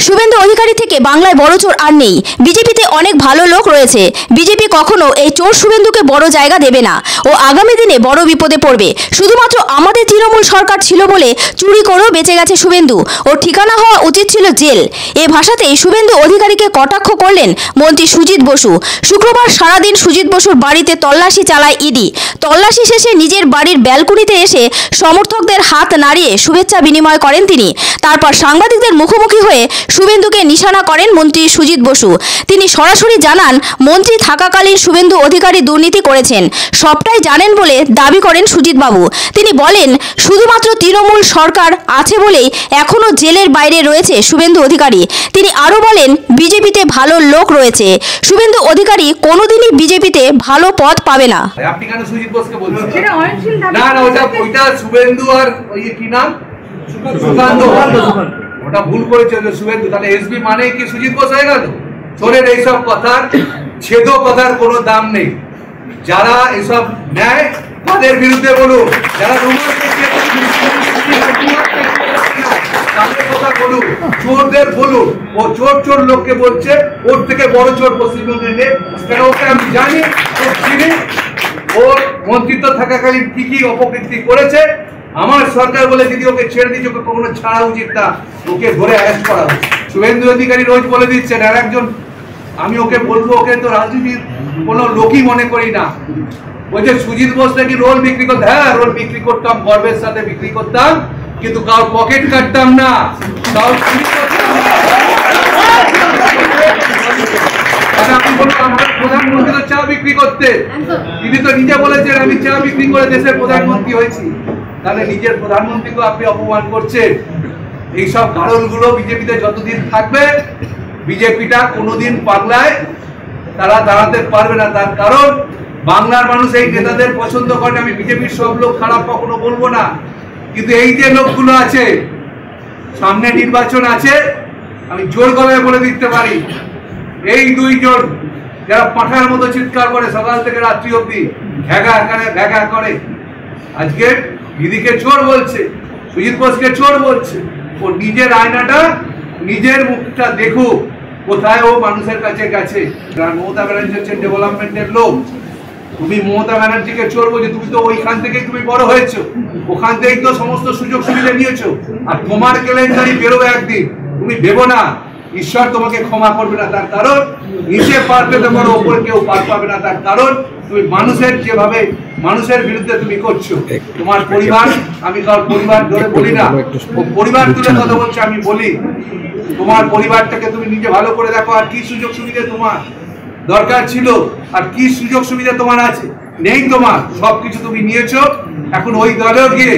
শুভেন্দু অধিকারী থেকে বাংলায় বড় চোর আর নেই। বিজেপিতে অনেক ভালো লোক রয়েছে। বিজেপি কখনো এই চোর শুভেন্দুকে বড় জায়গা দেবে না। ও আগামী দিনে বড় বিপদে পড়বে। শুধুমাত্র আমাদের তৃণমূল সরকার ছিল বলে চুরি করেও বেঁচে গেছে শুভেন্দু। ওর ঠিকানা হওয়া উচিত ছিল জেল। এ ভাষাতেই শুভেন্দু অধিকারীকে কটাক্ষ করলেন মন্ত্রী সুজিত বসু। শুক্রবার সারাদিন সুজিত বসুর বাড়িতে তল্লাশি চালায় ইডি। তল্লাশি শেষে নিজের বাড়ির ব্যালকনিতে এসে সমর্থকদের হাত নাড়িয়ে শুভেচ্ছা বিনিময় করেন তিনি। তারপর সাংবাদিকদের মুখোমুখি হয়ে শুভেন্দুকে নিশানা করেন মন্ত্রী সুজিত বসু। তিনি সরাসরি জানান, মন্ত্রী থাকাকালীন শুভেন্দু অধিকারী দুর্নীতি করেছেন, সবটাই জানেন বলে দাবি করেন সুজিত বাবু। তিনি বলেন, শুধুমাত্র তৃণমূল সরকার আছে বলেই এখনো জেলের বাইরে রয়েছে শুভেন্দু অধিকারী। তিনি আরো বলেন, বিজেপিতে ভালো লোক রয়েছে। শুভেন্দু অধিকারী কোনোদিনই বিজেপিতে ভালো পদ পাবে না। আপনি কেন সুজিত বোসকে বলছেন? না না, ওইটা শুভেন্দু আর ওই কি নাম, সুকান্ত, ওটা ভুল করেছে শুভেন্দু। তাহলে এসবি মানে কি সুজিত বোস হয়ে গেল? চোরের এইসব কথার, ছেদ কথার কোনো দাম নেই। যারা এসব নেয় তাদের বিরুদ্ধে বলুন, যারা তাদের কথা বলুন, চোরদের বলুন। ও চোর চোর লোককে বলছে, ওর থেকে বড় চোর পশ্চিমবঙ্গে নেই। কেন ওকে আমি জানি, ওর চিনি, ওর মন্ত্রিত্ব থাকাকালীন কি কি অপকীর্তি করেছে। আমার সরকার বলে যদি ওকে ছেড়ে দিচ্ছে, ওকে কখনো ছাড়া উচিত না, ওকে ধরে অ্যারেস্ট করা উচিত। শুভেন্দু অধিকারী রোজ বলে দিচ্ছেন, আর একজন আমি ওকে বলবো, ওকে তো রাজনীতির কোনো লোকই মনে করি না। বলছে সুজিত বোস নাকি রোল বিক্রি করতে। হ্যাঁ, রোল বিক্রি করতাম, গর্বের সাথে বিক্রি করতাম, কিন্তু কারোর পকেট কাটতাম না, কারোর আপনি বলুন, আমার প্রধানমন্ত্রী তো চা বিক্রি করতে, তিনি তো নিজে বলেছেন আমি চা বিক্রি করে দেশের প্রধানমন্ত্রী হয়েছি। তাহলে নিজের প্রধানমন্ত্রীকে আপনি অপমান করছেন। এইসব কারণগুলো বিজেপিতে যতদিন থাকবে, বিজেপিটা কোনোদিন পাল্লায় তারা দাঁড়াতে পারবে না। তার কারণ বাংলার মানুষ এই নেতাদের পছন্দ করে। আমি বিজেপির সব লোক খারাপ কখনো বলবো না, কিন্তু এই যে লোকগুলো আছে, সামনে নির্বাচন আছে, আমি জোর গলায় বলে দিতে পারি, এই দুইজন যারা পাঁঠার মতো চিৎকার করে সকাল থেকে রাত্রি অব্দি ভ্যাগা করে, আজকে দিদিকে চোর বলছে, সুজিত বোসকে চোর বলছে। ও নিজের আয়নাটা, নিজের মুখটা দেখুক, কোথায় ও মানুষের কাছে গেছে। মমতা ব্যানার্জি হচ্ছেন ডেভেলপমেন্টের লোক। তুমি মমতা ব্যানার্জিকে চোর বলছো, তুমি তো ওইখান থেকেই তুমি বড় হয়েছো, ওখান থেকেই তো সমস্ত সুযোগ সুবিধা নিয়েছো। আর তোমার কেলেঙ্কারি বেরোবে একদিন, তুমি ভেবো না ঈশ্বর তোমাকে ক্ষমা করবে না। তার কারণ নিচে পার পেতে পারো, ওপরে কেউ পার পাবে না। তার কারণ তুমি মানুষের যেভাবে মানুষের বিরুদ্ধে তুমি করছো। তোমার পরিবার, আমি কারোর পরিবার ধরে বলি না, ও পরিবার তুলে কথা বলছে, আমি বলি তোমার পরিবারটাকে তুমি নিজে ভালো করে দেখো। আর কি সুযোগ সুবিধা তোমার দরকার ছিল, আর কি সুযোগ সুবিধা তোমার আছে? নেই তোমার, সবকিছু তুমি নিয়েছো। এখন ওই দলেও গিয়ে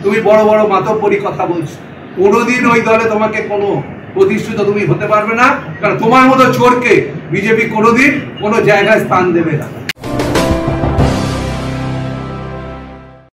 তুমি বড় বড় মাতব্বরি কথা বলছো। কোনোদিন ওই দলে তোমাকে কোনো প্রতিষ্ঠিত তুমি হতে পারবে না, কারণ তোমার মতো চোরকে বিজেপি কোনোদিন কোনো জায়গায় স্থান দেবে না।